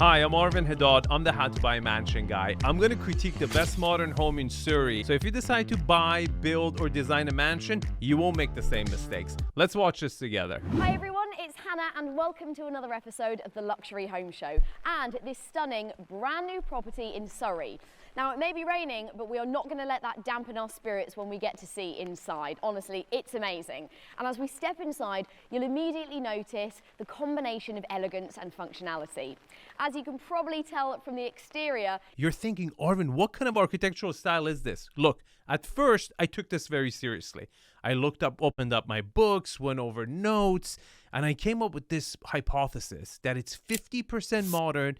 Hi, I'm Arvin Haddad. I'm the How to Buy a Mansion guy. I'm going to critique the best modern home in Surrey. So if you decide to buy, build, or design a mansion, you won't make the same mistakes. Let's watch this together. Hi everyone, it's Hannah and welcome to another episode of the Luxury Home Show and this stunning brand new property in Surrey. Now it may be raining, but we are not going to let that dampen our spirits when we get to see inside. Honestly, it's amazing. And as we step inside, you'll immediately notice the combination of elegance and functionality. As you can probably tell from the exterior, You're thinking, Arvin, what kind of architectural style is this? Look, at first, I took this very seriously. I opened up my books, went over notes, and I came up with this hypothesis that it's 50% modern,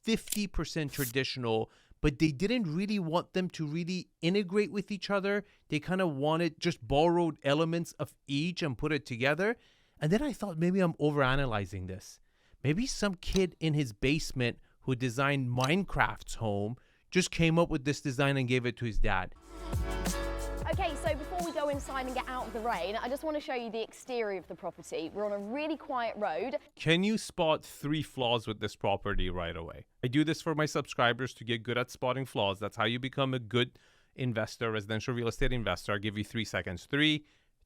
50% traditional, but they didn't really want them to really integrate with each other. They kind of wanted just borrowed elements of each and put it together. And then I thought maybe I'm overanalyzing this. Maybe some kid in his basement who designed Minecraft's home just came up with this design and gave it to his dad. Okay, so before we go inside and get out of the rain, I just want to show you the exterior of the property. We're on a really quiet road. Can you spot 3 flaws with this property right away? I do this for my subscribers to get good at spotting flaws. That's how you become a good investor, residential real estate investor. I'll give you 3 seconds. 3,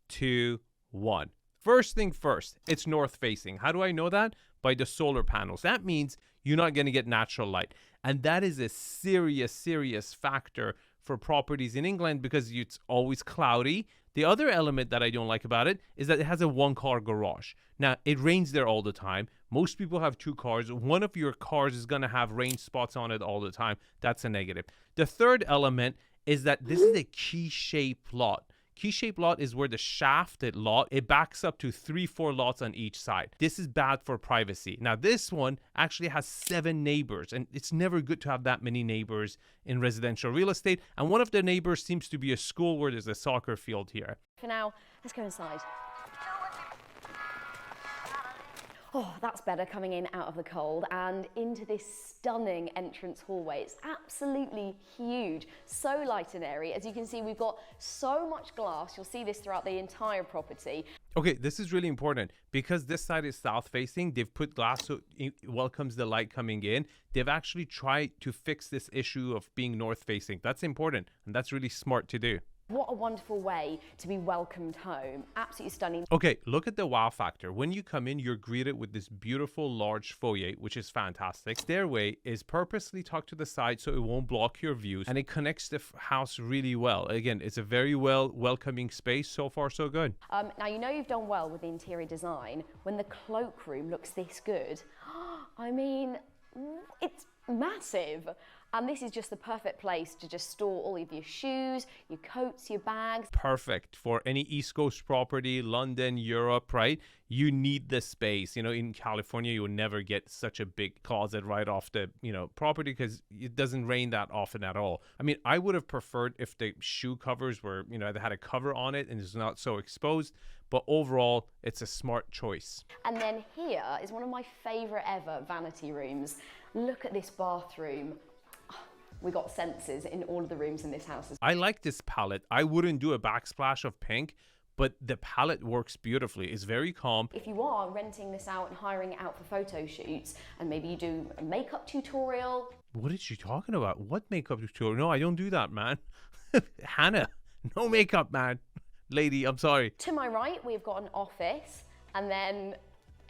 2, 1. First thing first, it's north facing. How do I know that? By the solar panels. That means you're not going to get natural light. And that is a serious factor for properties in England because it's always cloudy. The other element that I don't like about it is that it has a 1-car garage. Now, it rains there all the time. Most people have 2 cars. One of your cars is going to have rain spots on it all the time. That's a negative. The third element is that this is a key-shaped lot. Key-shaped lot is where the shafted lot, it backs up to 3-4 lots on each side. This is bad for privacy. Now, this one actually has 7 neighbors, and it's never good to have that many neighbors in residential real estate. And one of the neighbors seems to be a school where there's a soccer field here. For now, let's go inside. Oh, that's better coming in out of the cold and into this stunning entrance hallway. It's absolutely huge, so light and airy. As you can see, we've got so much glass. You'll see this throughout the entire property. Okay, this is really important because this side is south facing. They've put glass so it welcomes the light coming in. They've actually tried to fix this issue of being north facing. That's important and that's really smart to do. What a wonderful way to be welcomed home. Absolutely stunning. Okay, look at the wow factor. When you come in, you're greeted with this beautiful large foyer, which is fantastic. Stairway is purposely tucked to the side so it won't block your views, and it connects the house really well. Again, it's a very welcoming space. So far, so good. Now, you know you've done well with the interior design when the cloakroom looks this good. I mean, it's massive. And this is just the perfect place to just store all of your shoes, your coats, your bags. Perfect for any East Coast property, London, Europe, right? You need the space. You know, in California, you will never get such a big closet right off the, property because it doesn't rain that often at all. I mean, I would have preferred if the shoe covers were, they had a cover on it and it's not so exposed. But overall, it's a smart choice. And then here is one of my favorite ever vanity rooms. Look at this bathroom. We got sensors in all of the rooms in this house. I like this palette. I wouldn't do a backsplash of pink, but the palette works beautifully. It's very calm. If you are renting this out and hiring it out for photo shoots, and maybe you do a makeup tutorial. What is she talking about? What makeup tutorial? No, I don't do that, man. Hannah, no makeup, man. Lady, I'm sorry. To my right, we've got an office and then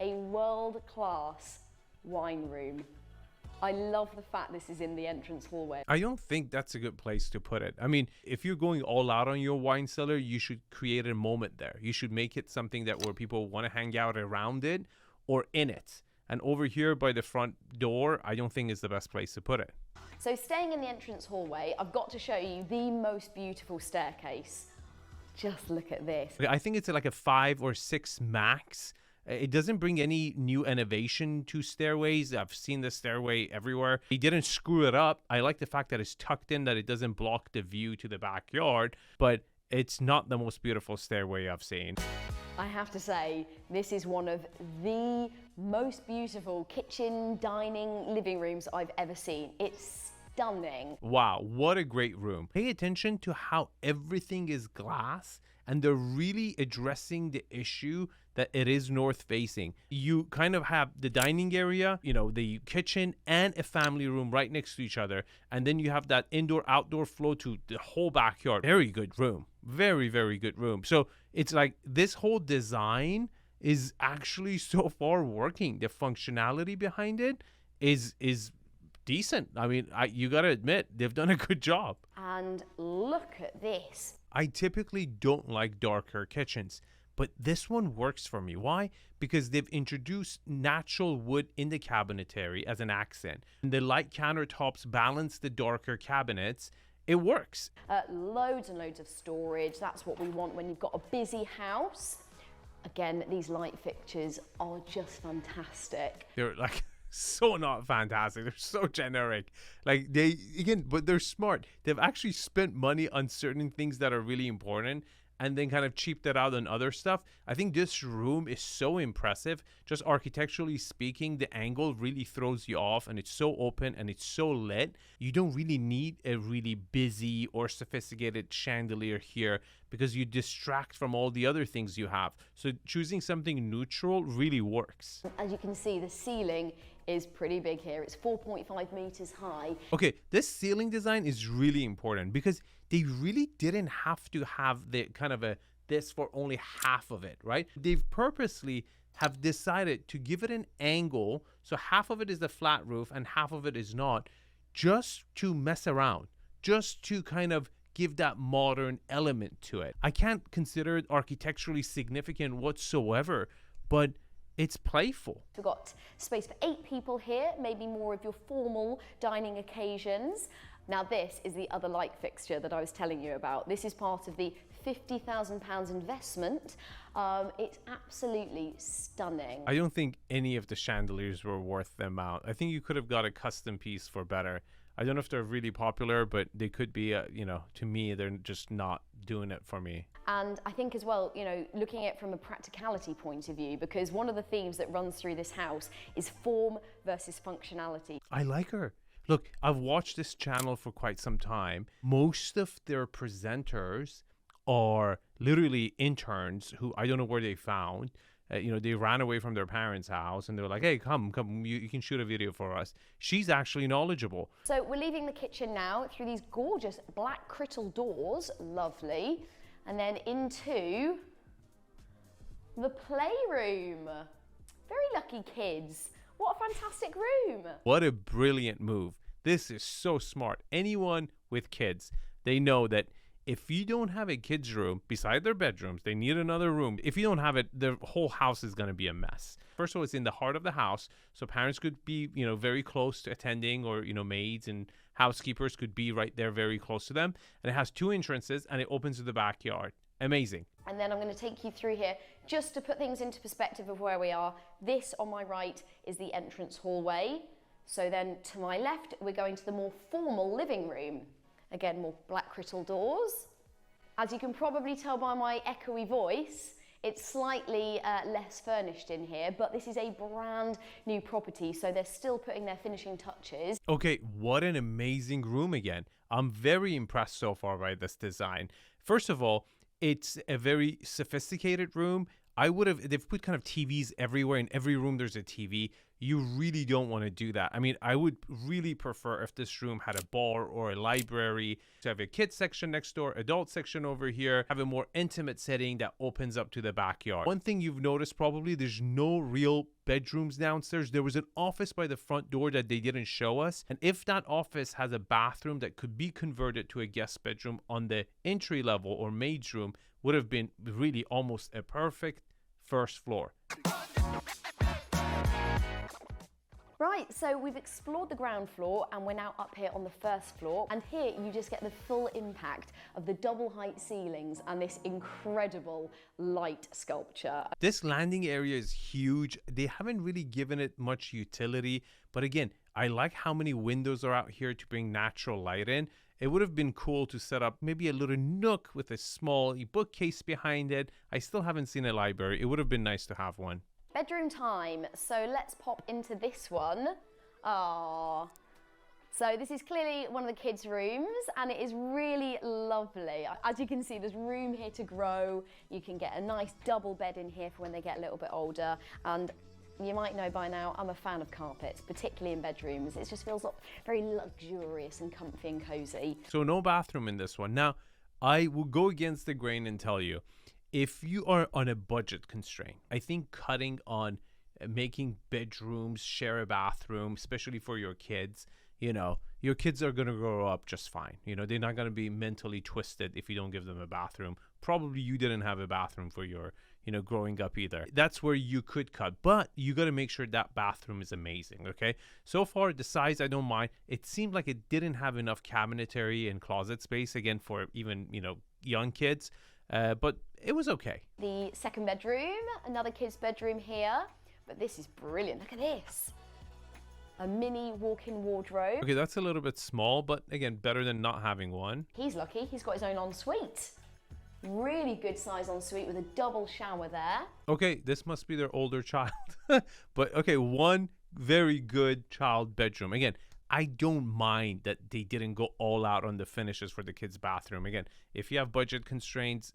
a world-class wine room. I love the fact this is in the entrance hallway. I don't think that's a good place to put it. I mean, if you're going all out on your wine cellar, you should create a moment there. You should make it something that where people want to hang out around it or in it. And over here by the front door, I don't think is the best place to put it. So staying in the entrance hallway, I've got to show you the most beautiful staircase. Just look at this. I think it's like a 5 or 6 max. It doesn't bring any new innovation to stairways. I've seen the stairway everywhere. He didn't screw it up. I like the fact that it's tucked in, that it doesn't block the view to the backyard, but it's not the most beautiful stairway I've seen. I have to say, this is one of the most beautiful kitchen, dining, living rooms I've ever seen. It's stunning. Wow, what a great room. Pay attention to how everything is glass and they're really addressing the issue that it is north facing. You kind of have the dining area, you know, the kitchen and a family room right next to each other. And then you have that indoor outdoor flow to the whole backyard. Very good room. Very, very good room. So it's like this whole design is actually so far working. The functionality behind it is decent. I mean, you got to admit, they've done a good job. And look at this. I typically don't like darker kitchens, but this one works for me. Why? Because they've introduced natural wood in the cabinetry as an accent. And the light countertops balance the darker cabinets. It works. Loads and loads of storage. That's what we want when you've got a busy house. Again, these light fixtures are just fantastic. They're like so not fantastic. They're so generic. Like but they're smart. They've actually spent money on certain things that are really important and then kind of cheaped that out on other stuff. I think this room is so impressive. Just architecturally speaking, the angle really throws you off, and it's so open and it's so lit. You don't really need a really busy or sophisticated chandelier here because you distract from all the other things you have. So choosing something neutral really works. As you can see, the ceiling is pretty big here. It's 4.5 meters high. Okay, this ceiling design is really important because they really didn't have to have the kind of this for only half of it, right? They've purposely have decided to give it an angle, so half of it is the flat roof and half of it is not, just to mess around, just to kind of give that modern element to it. I can't consider it architecturally significant whatsoever, but it's playful. We've got space for 8 people here, maybe more of your formal dining occasions. Now this is the other light fixture that I was telling you about. This is part of the £50,000 investment. It's absolutely stunning. I don't think any of the chandeliers were worth the amount. I think you could have got a custom piece for better. I don't know if they're really popular, but they could be, you know, to me, they're just not doing it for me. And I think as well, you know, looking at it from a practicality point of view, because one of the themes that runs through this house is form versus functionality. I like her. Look, I've watched this channel for quite some time. Most of their presenters are literally interns who I don't know where they found. You know, they ran away from their parents' house and they were like, hey, come, you can shoot a video for us. She's actually knowledgeable. So we're leaving the kitchen now through these gorgeous black crystal doors, lovely, and then into the playroom. Very lucky kids. What a fantastic room. What a brilliant move. This is so smart. Anyone with kids, they know that if you don't have a kids room beside their bedrooms, they need another room. If you don't have it, the whole house is going to be a mess. First of all, it's in the heart of the house, so parents could be, you know, very close to attending, or, you know, maids and housekeepers could be right there very close to them. And it has 2 entrances and it opens to the backyard. Amazing. And then I'm going to take you through here just to put things into perspective of where we are. This on my right is the entrance hallway. So then to my left, we're going to the more formal living room. Again, more black crystal doors. As you can probably tell by my echoey voice, it's slightly less furnished in here, but this is a brand new property, so they're still putting their finishing touches. Okay, what an amazing room again. I'm very impressed so far by this design. First of all, it's a very sophisticated room. They've put kind of TVs everywhere. In every room there's a TV. You really don't want to do that. I mean, I would really prefer if this room had a bar or a library, to have a kids section next door, adult section over here, have a more intimate setting that opens up to the backyard. One thing you've noticed probably, there's no real bedrooms downstairs. There was an office by the front door that they didn't show us. And if that office has a bathroom that could be converted to a guest bedroom on the entry level or maid's room, would have been really almost a perfect first floor. Right, so we've explored the ground floor and we're now up here on the first floor, and here you just get the full impact of the double height ceilings and this incredible light sculpture. This landing area is huge. They haven't really given it much utility, but again, I like how many windows are out here to bring natural light in. It would have been cool to set up maybe a little nook with a small bookcase behind it. I still haven't seen a library. It would have been nice to have one. Bedroom time, so let's pop into this one. Ah, So this is clearly one of the kids' rooms, and it is really lovely. As you can see, there's room here to grow. You can get a nice double bed in here for when they get a little bit older. And you might know by now, I'm a fan of carpets, particularly in bedrooms. It just feels very luxurious and comfy and cozy. So no bathroom in this one. Now, I will go against the grain and tell you, if you are on a budget constraint, I think cutting on making bedrooms share a bathroom, especially for your kids, you know, your kids are going to grow up just fine. You know, they're not going to be mentally twisted if you don't give them a bathroom. Probably you didn't have a bathroom for your, you know, growing up either. That's where you could cut, but you got to make sure that bathroom is amazing. Okay. So far, the size, I don't mind. It seemed like it didn't have enough cabinetry and closet space, again, for even, you know, young kids, but it was okay. The second bedroom, another kid's bedroom here, but this is brilliant. Look at this. A mini walk-in wardrobe. Okay, that's a little bit small, but again, better than not having one. He's lucky, he's got his own ensuite. Really good size ensuite with a double shower there. Okay, this must be their older child. But okay, one very good child bedroom. Again, I don't mind that they didn't go all out on the finishes for the kids' bathroom. Again, if you have budget constraints,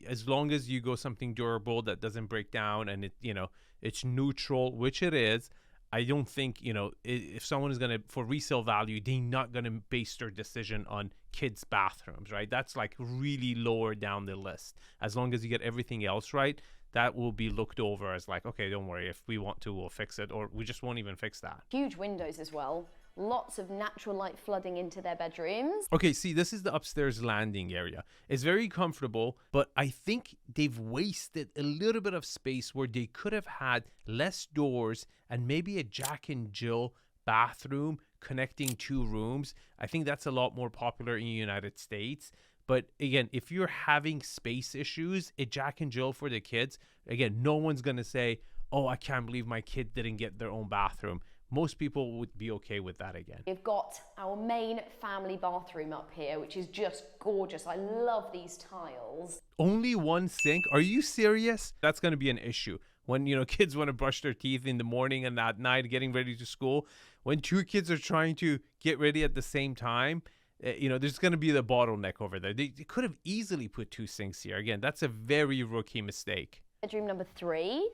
as long as you go something durable that doesn't break down and it, you know, it's neutral, which it is, I don't think, you know, if someone is going to, for resale value, they're not going to base their decision on kids' bathrooms, right? That's like really lower down the list. As long as you get everything else right, that will be looked over as like, okay, don't worry, if we want to, we'll fix it, or we just won't even fix that. Huge windows as well. Lots of natural light flooding into their bedrooms. Okay, see, this is the upstairs landing area. It's very comfortable, but I think they've wasted a little bit of space where they could have had less doors and maybe a Jack and Jill bathroom connecting two rooms. I think that's a lot more popular in the United States. But again, if you're having space issues, a Jack and Jill for the kids, again, no one's going to say, oh, I can't believe my kid didn't get their own bathroom. Most people would be okay with that again. We've got our main family bathroom up here, which is just gorgeous. I love these tiles. Only one sink? Are you serious? That's going to be an issue. When, you know, kids want to brush their teeth in the morning and at night getting ready to school, when two kids are trying to get ready at the same time, you know, there's going to be the bottleneck over there. They could have easily put two sinks here. Again, that's a very rookie mistake. Bedroom number 3.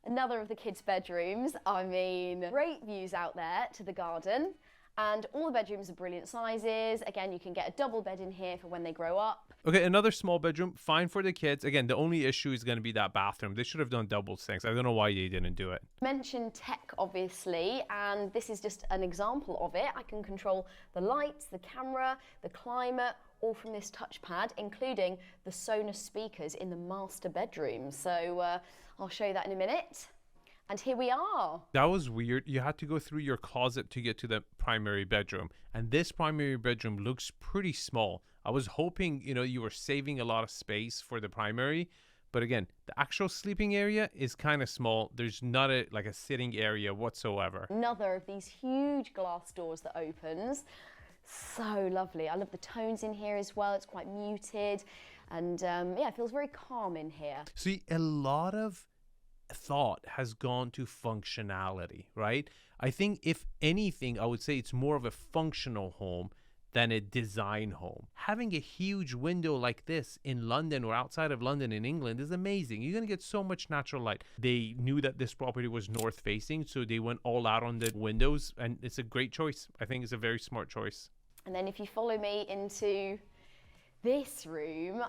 Another of the kids' bedrooms. I mean, great views out there to the garden. And all the bedrooms are brilliant sizes. Again, you can get a double bed in here for when they grow up. Okay, another small bedroom, fine for the kids. Again, the only issue is going to be that bathroom. They should have done double sinks. I don't know why they didn't do it. Mentioned tech, obviously, and this is just an example of it. I can control the lights, the camera, the climate, all from this touchpad, including the Sonos speakers in the master bedroom. So I'll show you that in a minute. And here we are. That was weird. You had to go through your closet to get to the primary bedroom. And this primary bedroom looks pretty small. I was hoping, you know, you were saving a lot of space for the primary. But again, the actual sleeping area is kind of small. There's not a sitting area whatsoever. Another of these huge glass doors that opens. So lovely. I love the tones in here as well. It's quite muted. And yeah, it feels very calm in here. See, a lot of thought has gone to functionality, right? I think if anything, I would say it's more of a functional home than a design home. Having a huge window like this in London or outside of London in England is amazing. You're going to get so much natural light. They knew that this property was north facing, so they went all out on the windows, and it's a great choice. I think it's a very smart choice. And then if you follow me into this room,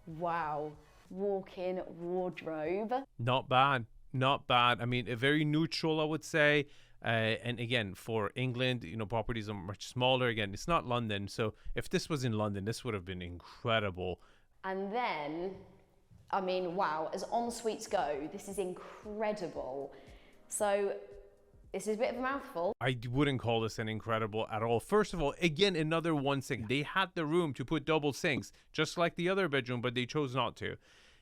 wow. Walk-in wardrobe. Not bad. Not bad. I mean, a very neutral, I would say. And again, for England, you know, properties are much smaller. Again, it's not London. So if this was in London, this would have been incredible. And then, I mean, wow, as en-suites go, this is incredible. So this is a bit of a mouthful. I wouldn't call this an incredible at all. First of all, again, another one sink. They had the room to put double sinks, just like the other bedroom, but they chose not to.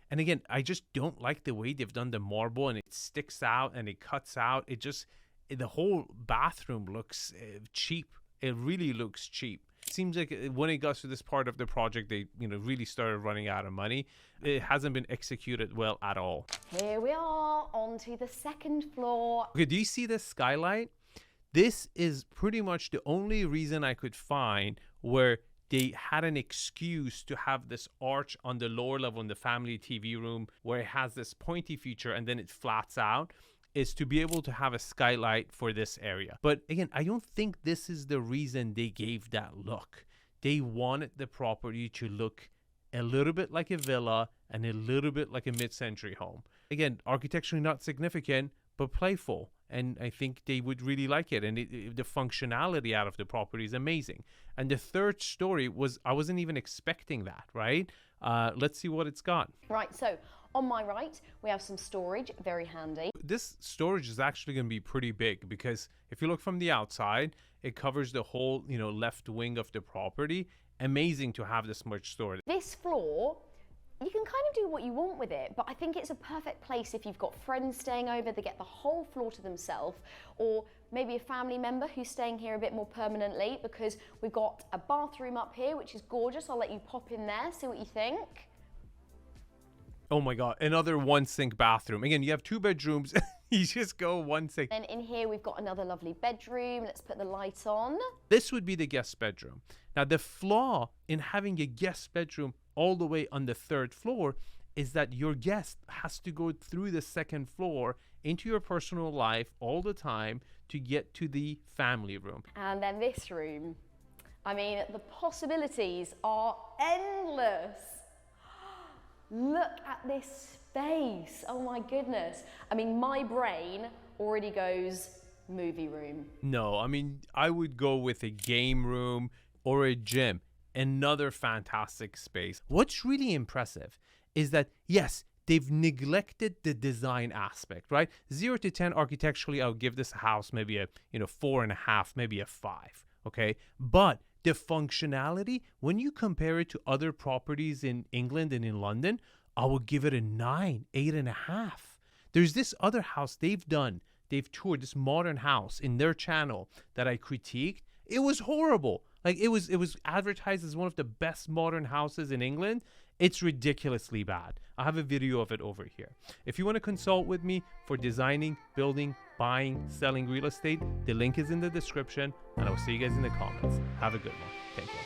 And again, I just don't like the way they've done the marble, and it sticks out and it cuts out. It just, the whole bathroom looks cheap. It really looks cheap. It seems like when it got to this part of the project, they, you know, really started running out of money. It hasn't been executed well at all. Here we are, onto the second floor. Okay, do you see this skylight? This is pretty much the only reason I could find where they had an excuse to have this arch on the lower level in the family TV room where it has this pointy feature and then it flats out, is to be able to have a skylight for this area. But again, I don't think this is the reason they gave that look. They wanted the property to look a little bit like a villa and a little bit like a mid-century home. Again, architecturally not significant, but playful. And I think they would really like it. And the functionality out of the property is amazing. And the third story was, I wasn't even expecting that, right? Let's see what it's got. Right, so on my right, we have some storage, very handy. This storage is actually going to be pretty big because if you look from the outside, it covers the whole, left wing of the property. Amazing to have this much storage. This floor, you can kind of do what you want with it, but I think it's a perfect place if you've got friends staying over, they get the whole floor to themselves, or maybe a family member who's staying here a bit more permanently, because we've got a bathroom up here, which is gorgeous. I'll let you pop in there, see what you think. Oh my God, another one sink bathroom. Again, you have 2 bedrooms, you just go 1 sink. And in here, we've got another lovely bedroom. Let's put the light on. This would be the guest bedroom. Now, the flaw in having a guest bedroom all the way on the 3rd floor is that your guest has to go through the 2nd floor into your personal life all the time to get to the family room. And then this room. I mean, the possibilities are endless. Look at this space. Oh my goodness. I mean, my brain already goes movie room. No, I mean, I would go with a game room or a gym. Another fantastic space. What's really impressive is that, yes, they've neglected the design aspect, right? 0 to 10 architecturally, I'll give this house maybe a 4.5, maybe a 5, okay? But the functionality, when you compare it to other properties in England and in London, I would give it a 9, 8.5. There's this other house they've toured this modern house in their channel that I critiqued. It was horrible. Like it was advertised as one of the best modern houses in England. It's ridiculously bad. I have a video of it over here. If you want to consult with me for designing, building, buying, selling real estate, the link is in the description, and I'll see you guys in the comments. Have a good one. Take care.